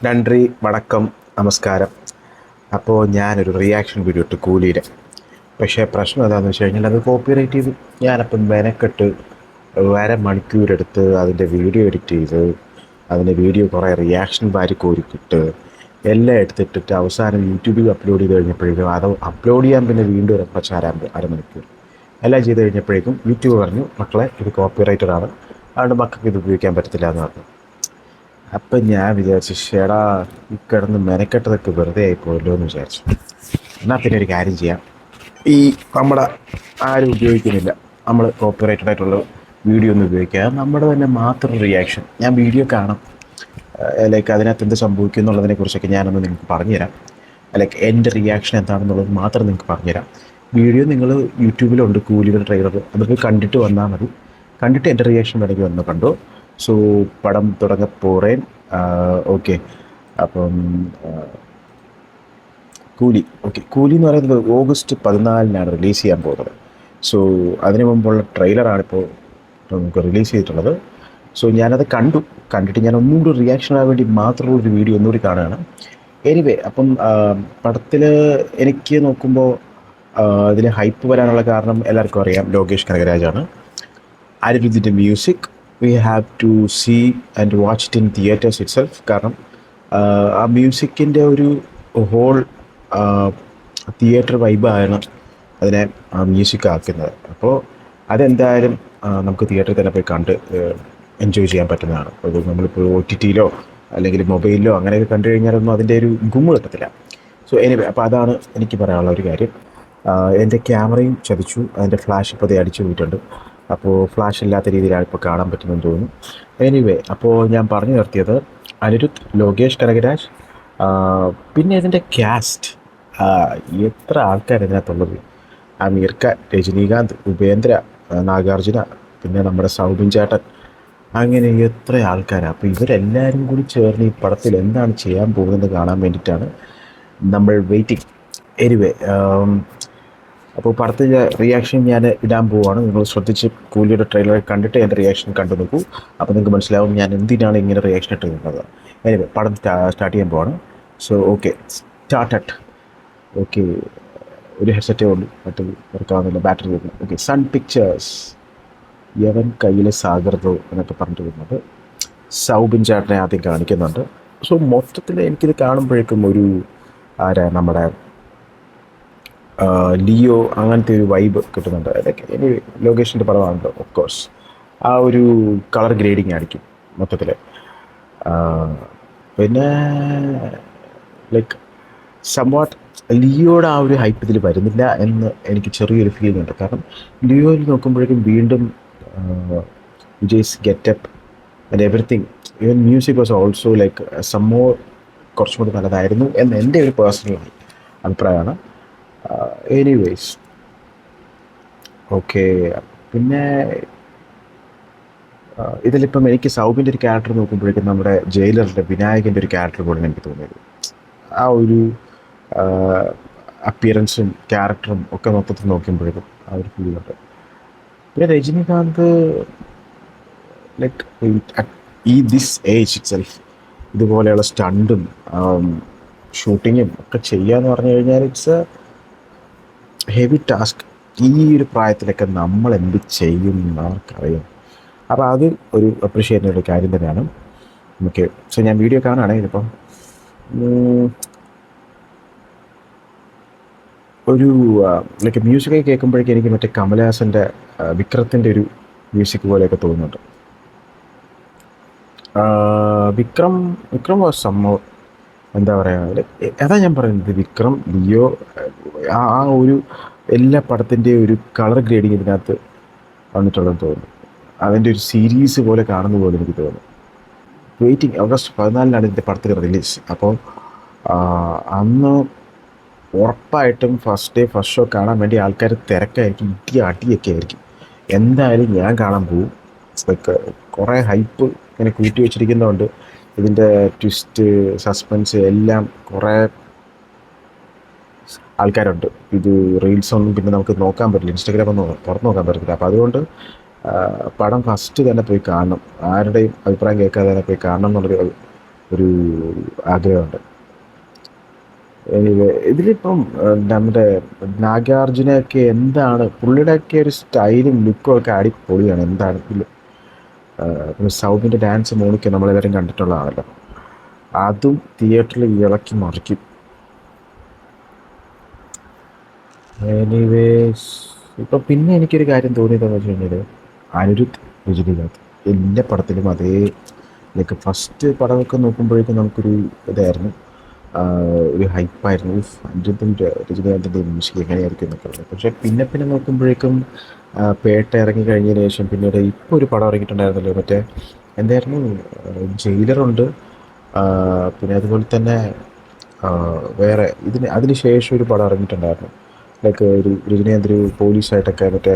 നன்றി, വണക്കം, നമസ്കാരം. അപ്പോൾ ഞാനൊരു റിയാക്ഷൻ വീഡിയോ ഇട്ട് കൂലിയുടെ. പക്ഷേ പ്രശ്നം എന്താണെന്ന് വെച്ച് കഴിഞ്ഞാൽ അത് കോപ്പിറൈറ്റ് ചെയ്ത് ഞാനപ്പം മെനക്കെട്ട് മണിക്കൂരെടുത്ത് അതിൻ്റെ വീഡിയോ എഡിറ്റ് ചെയ്ത് അതിൻ്റെ വീഡിയോ കുറേ റിയാക്ഷൻ വാരി കോരിക്കിട്ട് എല്ലാം എടുത്തിട്ടിട്ട് അവസാനം യൂട്യൂബിൽ അപ്ലോഡ് ചെയ്ത് കഴിഞ്ഞപ്പോഴേക്കും അത് അപ്ലോഡ് ചെയ്യാൻ പിന്നെ വീണ്ടും ഒരു പക്ഷേ അരമണിക്കൂർ എല്ലാം ചെയ്ത് കഴിഞ്ഞപ്പോഴേക്കും യൂട്യൂബ് പറഞ്ഞു, മക്കളെ ഇത് കോപ്പിറൈറ്റഡാണ്, അതുകൊണ്ട് മക്കൾക്ക് ഇത് ഉപയോഗിക്കാൻ പറ്റത്തില്ല എന്ന് പറഞ്ഞു. അപ്പം ഞാൻ വിചാരിച്ചു, ഷേടാ ഈ കിടന്ന് മെനക്കെട്ടതൊക്കെ വെറുതെ ആയിപ്പോയല്ലോ എന്ന് വിചാരിച്ചു. എന്നാൽ പിന്നെ ഒരു കാര്യം ചെയ്യാം, ഈ നമ്മുടെ ആരും ഉപയോഗിക്കുന്നില്ല, നമ്മൾ കോപ്പിറൈറ്റഡ് ആയിട്ടുള്ള വീഡിയോ ഒന്നും ഉപയോഗിക്കുക, നമ്മുടെ തന്നെ മാത്രം റിയാക്ഷൻ. ഞാൻ വീഡിയോ കാണാം, ലൈക്ക് അതിനകത്ത് എന്ത് സംഭവിക്കും എന്നുള്ളതിനെ കുറിച്ചൊക്കെ ഞാനൊന്ന് നിങ്ങൾക്ക് പറഞ്ഞുതരാം. ലൈക്ക് എൻ്റെ റിയാക്ഷൻ എന്താണെന്നുള്ളത് മാത്രം നിങ്ങൾക്ക് പറഞ്ഞുതരാം. വീഡിയോ നിങ്ങൾ യൂട്യൂബിലുണ്ട്, കൂലിയുടെ ട്രെയിലർ, അതൊക്കെ കണ്ടിട്ട് വന്നാൽ മതി. കണ്ടിട്ട് എൻ്റെ റിയാക്ഷൻ വേണമെങ്കിൽ വന്ന് കണ്ടോ. സോ പടം തുടങ്ങപ്പോറേൻ. ഓക്കെ, അപ്പം കൂലി. ഓക്കെ, കൂലി എന്ന് പറയുന്നത് ഓഗസ്റ്റ് 14 റിലീസ് ചെയ്യാൻ പോകുന്നത്. സോ അതിനു മുമ്പുള്ള ട്രെയിലറാണിപ്പോൾ നമുക്ക് റിലീസ് ചെയ്തിട്ടുള്ളത്. സോ ഞാനത് കണ്ടിട്ട് ഞാൻ ഒന്നുകൂടി റിയാക്ഷനാകാൻ വേണ്ടി മാത്രമുള്ള ഒരു വീഡിയോ ഒന്നുകൂടി കാണുകയാണ്. എനിവേ, അപ്പം പടത്തിൽ എനിക്ക് നോക്കുമ്പോൾ ഇതിന് ഹൈപ്പ് വരാനുള്ള കാരണം എല്ലാവർക്കും അറിയാം, ലോകേഷ് കനകരാജാണ്. അനിരുദ്ധിൻ്റെ music we have to see and watch it in theatres itself. കാരണം ആ മ്യൂസിക്കിൻ്റെ ഒരു ഹോൾ തിയേറ്റർ വൈബാണ് അതിനെ മ്യൂസിക് ആക്കുന്നത്. അപ്പോൾ അതെന്തായാലും നമുക്ക് തിയേറ്ററിൽ തന്നെ പോയി കണ്ട് എൻജോയ് ചെയ്യാൻ പറ്റുന്നതാണ്. അത് നമ്മളിപ്പോൾ OTT-യിലോ അല്ലെങ്കിൽ മൊബൈലിലോ അങ്ങനെയൊക്കെ കണ്ടു കഴിഞ്ഞാലൊന്നും അതിൻ്റെ ഒരു ഗുമ്മ കിട്ടത്തില്ല. സോ എനിവേ, അപ്പോൾ അതാണ് എനിക്ക് പറയാനുള്ള ഒരു കാര്യം. എൻ്റെ ക്യാമറയും ചതിച്ചു, അതിൻ്റെ ഫ്ലാഷ് ഇപ്പോൾ അത് അടിച്ചു പോയിട്ടുണ്ട്. അപ്പോൾ ഫ്ലാഷ് ഇല്ലാത്ത രീതിയിലാണ് ഇപ്പോൾ കാണാൻ പറ്റുമെന്ന് തോന്നുന്നു. എനിവേ, അപ്പോൾ ഞാൻ പറഞ്ഞു നിർത്തിയത് അനിരുദ്ധ്, ലോകേഷ് കനകരാജ്, പിന്നെ ഇതിൻ്റെ കാസ്റ്റ്, എത്ര ആൾക്കാർ ഇതിനകത്തുള്ളത്. അമീർ ഖാൻ, രജനീകാന്ത്, ഉപേന്ദ്ര, നാഗാർജുന, പിന്നെ നമ്മുടെ സൗബിൻ ചേട്ടൻ, അങ്ങനെ എത്ര ആൾക്കാരാണ്. അപ്പോൾ ഇവരെല്ലാവരും കൂടി ചേർന്ന് ഈ പടത്തിൽ എന്താണ് ചെയ്യാൻ പോകുന്നത് കാണാൻ വേണ്ടിയിട്ടാണ് നമ്മൾ വെയിറ്റിംഗ്. എനിവേ, അപ്പോൾ പടത്തിൻ്റെ റിയാക്ഷൻ ഞാൻ ഇടാൻ പോവുകയാണ്. നിങ്ങൾ ശ്രദ്ധിച്ച് കൂലിയുടെ ട്രെയിലർ കണ്ടിട്ട് എൻ്റെ റിയാക്ഷൻ കണ്ടു നോക്കൂ. അപ്പോൾ നിങ്ങൾക്ക് മനസ്സിലാവും ഞാൻ എന്തിനാണ് ഇങ്ങനെ റിയാക്ഷൻ ഇട്ട് നിന്നത്. എനിവേ, പടം സ്റ്റാർട്ട് ചെയ്യാൻ പോവാണ്. So okay, started. ഓക്കെ, ഒരു ഹെഡ്സെറ്റേ ഉള്ളൂ, മറ്റത് വർക്കാവുന്നില്ല, ബാറ്ററി വരുന്നു. ഓക്കെ, സൺ പിക്ചേഴ്സ്, യവൻ കയ്യിലെ സാഗർദോ എന്നൊക്കെ പറഞ്ഞിട്ട് വരുന്നത്. സൗബിൻ ചേട്ടനെ ആദ്യം കാണിക്കുന്നുണ്ട്. സോ മൊത്തത്തിൽ എനിക്കിത് കാണുമ്പോഴേക്കും ഒരു നമ്മുടെ ലിയോ അങ്ങനത്തെ ഒരു വൈബ് കിട്ടുന്നുണ്ട്. അതൊക്കെ ഇനി ലൊക്കേഷൻ്റെ പടമാണല്ലോ, ഓഫ് കോഴ്സ് ആ ഒരു കളർ ഗ്രേഡിങ് ആയിരിക്കും മൊത്തത്തിൽ. പിന്നെ ലൈക്ക് സംവാട്ട് ലിയോയുടെ ആ ഒരു ഹൈപ്പ് ഇതിൽ വരുന്നില്ല എന്ന് എനിക്ക് ചെറിയൊരു ഫീലിംഗ് ഉണ്ട്. കാരണം ലിയോയിൽ നോക്കുമ്പോഴേക്കും വീണ്ടും Vijay's getup and everything, even music was also like some more കുറച്ചും കൂടി നല്ലതായിരുന്നു എന്ന് എൻ്റെ ഒരു പേഴ്സണൽ അഭിപ്രായമാണ്. Anyways, okay. പിന്നെ ഇതിലിപ്പം എനിക്ക് സൗബിൻ്റെ ഒരു ക്യാരക്ടർ നോക്കുമ്പോഴേക്കും നമ്മുടെ ജയിലറിൻ്റെ വിനായകൻ്റെ ഒരു ക്യാരക്ടർ പോലെയാണ് എനിക്ക് തോന്നിയത്. ആ ഒരു അപ്പിയറൻസും ക്യാരക്ടറും ഒക്കെ മൊത്തത്തിൽ നോക്കുമ്പോഴേക്കും ആ ഒരു ഫീലുണ്ട്. പിന്നെ രജനീകാന്ത് ലൈക്ക് ഈ ദിസ് ഏജ് ഇറ്റ് സെൽഫ് ഇതുപോലെയുള്ള സ്റ്റണ്ടും ഷൂട്ടിങ്ങും ഒക്കെ ചെയ്യാന്ന് പറഞ്ഞു കഴിഞ്ഞാൽ ഇറ്റ്സ് എ ഹെവി ടാസ്ക്. ഈ ഒരു പ്രായത്തിലൊക്കെ നമ്മൾ എന്ത് ചെയ്യും ആർക്കറിയാം. അപ്പോൾ അത് ഒരു അപ്രീഷിയേറ്റ് ചെയ്യുന്ന ഒരു കാര്യം തന്നെയാണ്. ഓക്കെ, സോ ഞാൻ വീഡിയോ കാണുകയാണെ. ഇതിപ്പം ഒരു ലൈക്ക് മ്യൂസിക്കൊക്കെ കേൾക്കുമ്പോഴേക്കും എനിക്ക് മറ്റേ കമലഹാസൻ്റെ വിക്രത്തിൻ്റെ ഒരു മ്യൂസിക് പോലെയൊക്കെ തോന്നുന്നുണ്ട്. വിക്രം വാസ് സംഭവം എന്താ പറയുക, അതാ ഞാൻ പറയുന്നത്, വിക്രം, ലിയോ, ആ ഒരു എല്ലാ പടത്തിൻ്റെയും ഒരു കളർ ഗ്രേഡിങ് ഇതിനകത്ത് വന്നിട്ടുള്ളതെന്ന് തോന്നുന്നു. അതിൻ്റെ ഒരു സീരീസ് പോലെ കാണുന്ന പോലെ എനിക്ക് തോന്നുന്നു. വെയിറ്റിംഗ്, ഓഗസ്റ്റ് 14 ഇതിൻ്റെ പടത്തിൽ റിലീസ്. അപ്പോൾ അന്ന് ഉറപ്പായിട്ടും ഫസ്റ്റ് ഡേ ഫസ്റ്റ് ഷോ കാണാൻ വേണ്ടി ആൾക്കാർ തിരക്കായിരിക്കും, അടിയൊക്കെ ആയിരിക്കും. എന്തായാലും ഞാൻ കാണാൻ പോകും. ലൈക്ക് കുറേ ഹൈപ്പ് ഇങ്ങനെ കൂട്ടി വെച്ചിരിക്കുന്നതുകൊണ്ട് ഇതിൻ്റെ ട്വിസ്റ്റ്, സസ്പെൻസ് എല്ലാം കുറേ ആൾക്കാരുണ്ട്. ഇത് റീൽസൊന്നും പിന്നെ നമുക്ക് നോക്കാൻ പറ്റില്ല, ഇൻസ്റ്റാഗ്രാം ഒന്നും പുറത്ത് നോക്കാൻ പറ്റത്തില്ല. അപ്പോൾ അതുകൊണ്ട് പടം ഫസ്റ്റ് തന്നെ പോയി കാണണം, ആരുടെയും അഭിപ്രായം കേൾക്കാതെ തന്നെ പോയി കാണണം എന്നുള്ളൊരു ഒരു ആഗ്രഹമുണ്ട്. ഇതിലിപ്പം നമ്മുടെ നാഗാർജുനയൊക്കെ എന്താണ് പുള്ളിയുടെയൊക്കെ ഒരു സ്റ്റൈലും ലുക്കും ഒക്കെ അടിപൊളിയാണ്. എന്താണ് ഇതിൽ പിന്നെ സൗബിൻ്റെ ഡാൻസ് മോണിക്ക നമ്മളെല്ലാവരും കണ്ടിട്ടുള്ളതാണല്ലോ. അതും തിയേറ്ററിൽ ഇളക്കി മറിക്കും. എനിവേസ് ഇപ്പം പിന്നെ എനിക്കൊരു കാര്യം തോന്നിയതെന്ന് വെച്ച് കഴിഞ്ഞാൽ അനിരുദ്ധ് രജനീകാന്ത് എല്ലാ പടത്തിലും അതേ ലൈക്ക് ഫസ്റ്റ് പടമൊക്കെ നോക്കുമ്പോഴേക്കും നമുക്കൊരു ഇതായിരുന്നു, ഒരു ഹൈപ്പായിരുന്നു. അനിരുദ്ധിൻ്റെ രജനീകാന്തിൻ്റെ മ്യൂസിക് എങ്ങനെയായിരിക്കും എന്നൊക്കെ ഉള്ളത്. പക്ഷേ പിന്നെ പിന്നെ നോക്കുമ്പോഴേക്കും പേട്ട ഇറങ്ങി കഴിഞ്ഞതിന് ശേഷം പിന്നീട് ഇപ്പോൾ ഒരു പടം ഇറങ്ങിയിട്ടുണ്ടായിരുന്നല്ലോ, മറ്റേ എന്തായിരുന്നു, ജയിലറുണ്ട്, പിന്നെ അതുപോലെ തന്നെ വേറെ അതിന് ശേഷം ഒരു പടം ഇറങ്ങിയിട്ടുണ്ടായിരുന്നു, ലൈക്ക് ഒരു രജനീകാന്ത് ഒരു പോലീസായിട്ടൊക്കെ മറ്റേ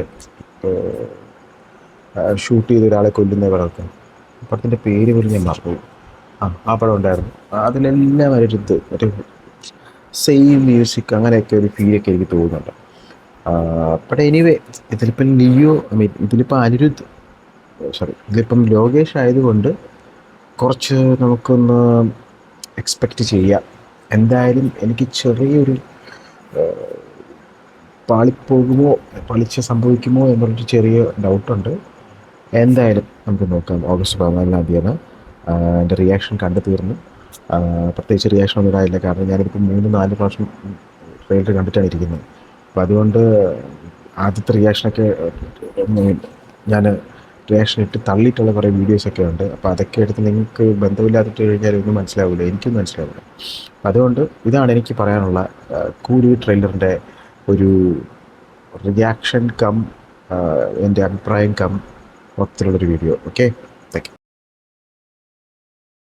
ഷൂട്ട് ചെയ്ത് ഒരാളെ കൊല്ലുന്ന പടമൊക്കെ. പടത്തിൻ്റെ പേര് പോലും ഞാൻ മറന്നുപോയി. ആ പടം ഉണ്ടായിരുന്നു. അതിലെല്ലാം ഒരു മറ്റേ സെയിം മ്യൂസിക് അങ്ങനെയൊക്കെ ഒരു ഫീലൊക്കെ എനിക്ക് തോന്നുന്നുണ്ട്. ബട്ട് എനിവേ ഇതിലിപ്പം ലിയോ ഐ മീൻ ഇതിലിപ്പോൾ അനിരുദ്ധ് ഇതിലിപ്പം ലോകേഷ് ആയതുകൊണ്ട് കുറച്ച് നമുക്കൊന്ന് എക്സ്പെക്റ്റ് ചെയ്യാം. എന്തായാലും എനിക്ക് ചെറിയൊരു പാളിപ്പോകുമോ, പാളിച്ച സംഭവിക്കുമോ എന്നുള്ളൊരു ചെറിയ ഡൗട്ടുണ്ട്. എന്തായാലും നമുക്ക് നോക്കാം. ഓഗസ്റ്റ് 14 തീയതിയാണ്. എൻ്റെ റിയാക്ഷൻ കണ്ടു തീർന്നു. പ്രത്യേകിച്ച് റിയാക്ഷൻ ഒന്നും ഇടാനില്ല, കാരണം ഞാനിതിപ്പോൾ 3-4 പ്രാവശ്യം ട്രെയിലർ കണ്ടിട്ടാണ് ഇരിക്കുന്നത്. അപ്പോൾ അതുകൊണ്ട് ആദ്യത്തെ റിയാക്ഷനൊക്കെ ഞാൻ റിയാക്ഷൻ ഇട്ട് തള്ളിയിട്ടുള്ള കുറേ വീഡിയോസൊക്കെ ഉണ്ട്. അപ്പോൾ അതൊക്കെ എടുത്ത് നിങ്ങൾക്ക് ബന്ധമില്ലാതിട്ട് കഴിഞ്ഞാൽ ഒന്നും മനസ്സിലാവില്ല, എനിക്കൊന്നും മനസ്സിലാവില്ല. അതുകൊണ്ട് ഇതാണ് എനിക്ക് പറയാനുള്ള കൂലി ട്രെയിലറിൻ്റെ ഒരു റിയാക്ഷൻ കം എൻ്റെ അഭിപ്രായം കം മൊത്തത്തിലുള്ളൊരു വീഡിയോ. Okay, thank U.